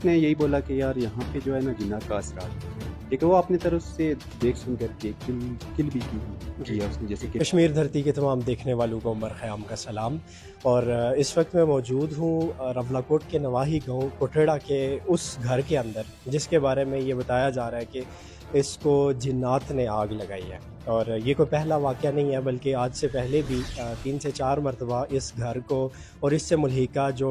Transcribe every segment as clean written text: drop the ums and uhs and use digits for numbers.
اس نے یہی بولا کہ یار یہاں پہ جو ہے نا جنات کا اثرات ہے، لیکن وہ اپنی طرف سے دیکھ سن کر کے کل بھی کیا اس نے، جیسے کہ کشمیر دھرتی کے تمام دیکھنے والوں کو عمر خیام کا سلام۔ اور اس وقت میں موجود ہوں رولا کوٹ کے نواحی گاؤں کوٹھڑا کے اس گھر کے اندر جس کے بارے میں یہ بتایا جا رہا ہے کہ اس کو جنات نے آگ لگائی ہے۔ اور یہ کوئی پہلا واقعہ نہیں ہے بلکہ آج سے پہلے بھی 3 سے 4 مرتبہ اس گھر کو اور اس سے ملحقہ جو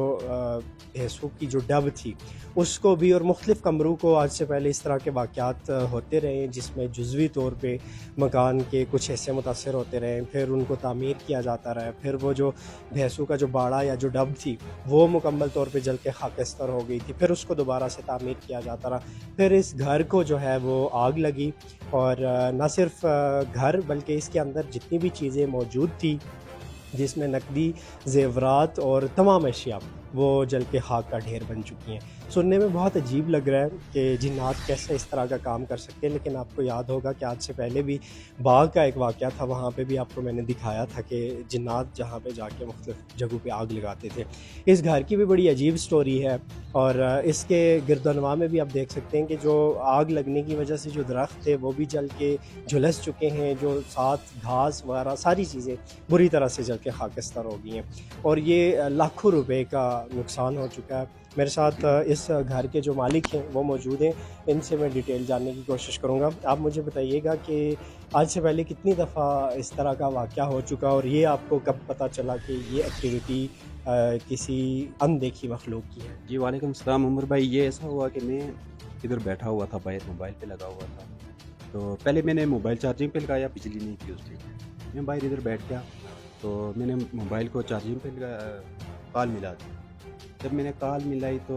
بھینسوں کی جو ڈب تھی اس کو بھی اور مختلف کمروں کو آج سے پہلے اس طرح کے واقعات ہوتے رہے ہیں جس میں جزوی طور پہ مکان کے کچھ حصے متاثر ہوتے رہے، پھر ان کو تعمیر کیا جاتا رہا، پھر وہ جو بھینسوں کا جو باڑا یا جو ڈب تھی وہ مکمل طور پہ جل کے خاکستر ہو گئی تھی، پھر اس کو دوبارہ سے تعمیر کیا جاتا رہا، پھر اس گھر کو جو ہے وہ آگ لگی اور نہ صرف گھر بلکہ اس کے اندر جتنی بھی چیزیں موجود تھی جس میں نقدی زیورات اور تمام اشیاء وہ جل کے خاک کا ڈھیر بن چکی ہیں۔ سننے میں بہت عجیب لگ رہا ہے کہ جنات کیسے اس طرح کا کام کر سکتے ہیں، لیکن آپ کو یاد ہوگا کہ آج سے پہلے بھی باغ کا ایک واقعہ تھا، وہاں پہ بھی آپ کو میں نے دکھایا تھا کہ جنات جہاں پہ جا کے مختلف جگہوں پہ آگ لگاتے تھے۔ اس گھر کی بھی بڑی عجیب سٹوری ہے اور اس کے گرد و نواح میں بھی آپ دیکھ سکتے ہیں کہ جو آگ لگنے کی وجہ سے جو درخت تھے وہ بھی جل کے جھلس چکے ہیں، جو ساتھ گھاس وغیرہ ساری چیزیں بری طرح سے جل کے خاکستر ہو گئی ہیں اور یہ لاکھوں روپے کا نقصان ہو چکا ہے۔ میرے ساتھ اس گھر کے جو مالک ہیں وہ موجود ہیں، ان سے میں ڈیٹیل جاننے کی کوشش کروں گا۔ آپ مجھے بتائیے گا کہ آج سے پہلے کتنی دفعہ اس طرح کا واقعہ ہو چکا اور یہ آپ کو کب پتہ چلا کہ یہ ایکٹیویٹی کسی اندیکھی مخلوق کی ہے؟ جی وعلیکم السلام عمر بھائی، یہ ایسا ہوا کہ میں ادھر بیٹھا ہوا تھا، باہر موبائل پہ لگا ہوا تھا، تو پہلے میں نے موبائل چارجنگ پہ لگایا، بجلی نہیں تھی اس ٹائم، میں باہر ادھر بیٹھ گیا تو میں نے موبائل کو چارجنگ پہ لگایا، کال ملا تھی۔ جب میں نے کال ملائی تو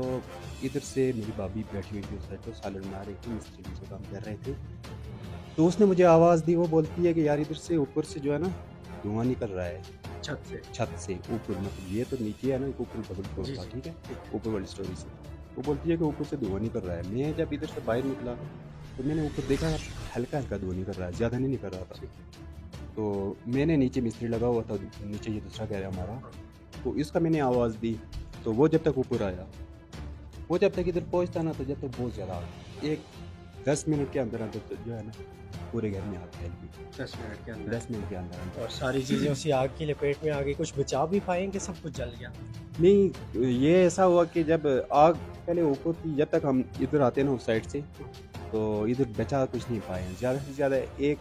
ادھر سے میری بھابھی بیٹھی ہوئی تھی اس سائڈ، تو سالن بنا رہی تھی، مستری سے کام کر رہے تھے، تو اس نے مجھے آواز دی، وہ بولتی ہے کہ یار ادھر سے اوپر سے جو ہے نا دھواں نکل رہا ہے، چھت سے اوپر، مطلب یہ تو نیچے ہے نا، اوپر ڈبل فلور تھا، ٹھیک ہے، اوپر والی اسٹوری سے وہ بولتی ہے کہ اوپر سے دھواں نکل رہا ہے۔ میں جب ادھر سے باہر نکلا تو میں نے اوپر دیکھا ہلکا ہلکا دھواں نکل رہا ہے، زیادہ نہیں نکل رہا تھا، تو میں نے نیچے مستری لگا ہوا تھا، نیچے یہ دوسرا گھر ہے ہمارا، تو اس کا میں نے آواز دی، تو وہ جب تک اوپر آیا، وہ جب تک ادھر پہنچتا نا، تو جب تک بہت زیادہ ایک 10 منٹ کے اندر اندر جو ہے نا پورے گھر میں آگ پھیل گئی، 10 منٹ کے اندر 10 منٹ کے اندر اور ساری چیزیں اسی آگ کی لپیٹ میں آ گئی۔ کچھ بچا بھی پائیں کہ سب کچھ جل گیا؟ نہیں، یہ ایسا ہوا کہ جب آگ پہلے اوپر تھی، جب تک ہم ادھر آتے نا اس سائڈ سے، تو ادھر بچا کچھ نہیں پائے ہیں، زیادہ سے زیادہ ایک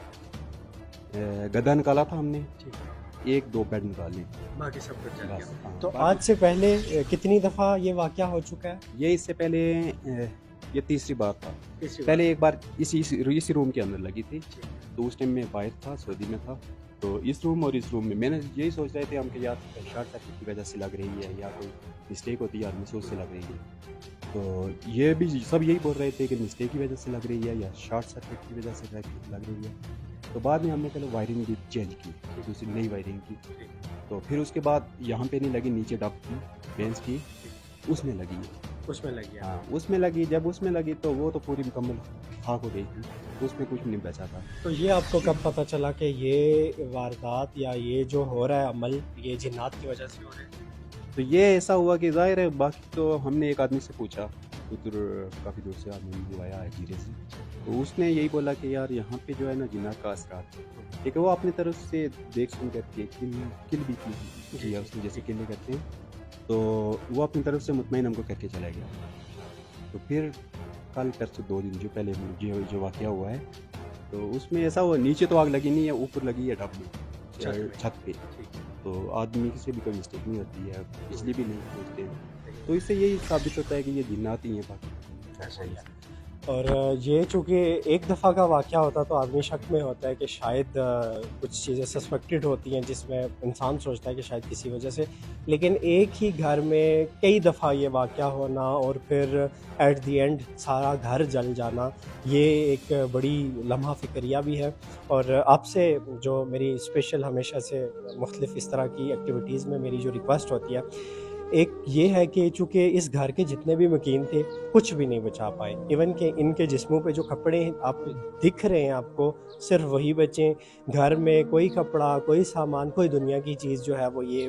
گدا نکالا تھا ہم نے، 1-2 بیڈ نکالے، باقی سب کچھ جل بس۔ گیا۔ ہاں، تو باقی آج سے پہلے کتنی دفعہ یہ واقعہ ہو چکا ہے؟ یہ اس سے پہلے یہ تیسری بار تھا، پہلے ایک بار اسی روم کے اندر لگی تھی، تو اس ٹائم میں باہر تھا، سعودی میں تھا، تو اس روم اور اس روم میں نے یہی سوچ رہے تھے ہم کہ یار شارٹ سرکٹ کی وجہ سے لگ رہی ہے یا کوئی مسٹیک ہوتی ہے آدمی سوچ سے لگ رہی ہے، تو یہ بھی سب یہی بول رہے تھے کہ مسٹیک کی وجہ سے لگ رہی ہے یا شارٹ سرکٹ کی وجہ سے لگ رہی ہے، تو بعد میں ہم نے چلو وائرنگ بھی چینج کی، دوسری نئی وائرنگ کی، تو پھر اس کے بعد یہاں پہ نہیں لگی، نیچے ڈب کی بینچ کی اس میں لگی، اس میں لگ گیا۔ ہاں اس میں لگی، جب اس میں لگی تو وہ تو پوری مکمل خاک ہو گئی تھی، اس میں کچھ نہیں بچا تھا۔ تو یہ آپ کو کب پتہ چلا کہ یہ واردات یا یہ جو ہو رہا ہے عمل یہ جنات کی وجہ سے ہو رہا ہے؟ تو یہ ایسا ہوا کہ ظاہر ہے، باقی تو ہم نے ایک آدمی سے پوچھا، ادھر کافی دور سے آدمی جو آیا ہے جیرے سے، تو اس نے یہی بولا کہ یار یہاں پہ جو ہے نا جنات کا اثرات ہے، لیکن وہ اپنی طرف سے دیکھ سن کر کے کل بھی کیا اس نے، جیسے کلے کرتے ہیں، تو وہ اپنی طرف سے مطمئن ہم کو کر کے چلا گیا۔ تو پھر کل پرسوں 2 دن جو پہلے جو واقعہ ہوا ہے، تو اس میں ایسا ہوا، نیچے تو آگ لگی نہیں ہے، اوپر لگی ہے ڈب میں، چھت پہ، تو آدمی سے بھی کوئی مسٹیک نہیں ہوتی ہے، بجلی بھی نہیں پہنچتے ہیں، تو اس سے یہی ثابت ہوتا ہے کہ یہ جنات ہی ہیں، باقی۔ اور یہ چونکہ ایک دفعہ کا واقعہ ہوتا تو آدمی شک میں ہوتا ہے کہ شاید کچھ چیزیں سسپیکٹڈ ہوتی ہیں جس میں انسان سوچتا ہے کہ شاید کسی وجہ سے، لیکن ایک ہی گھر میں کئی دفعہ یہ واقعہ ہونا اور پھر ایٹ دی اینڈ سارا گھر جل جانا، یہ ایک بڑی لمحہ فکریہ بھی ہے۔ اور آپ سے جو میری اسپیشل ہمیشہ سے مختلف اس طرح کی ایکٹیویٹیز میں میری جو ریکویسٹ ہوتی ہے، ایک یہ ہے کہ چونکہ اس گھر کے جتنے بھی مکین تھے کچھ بھی نہیں بچا پائے، ایون کہ ان کے جسموں پہ جو کپڑے آپ دکھ رہے ہیں آپ کو صرف وہی بچیں، گھر میں کوئی کپڑا، کوئی سامان، کوئی دنیا کی چیز جو ہے وہ یہ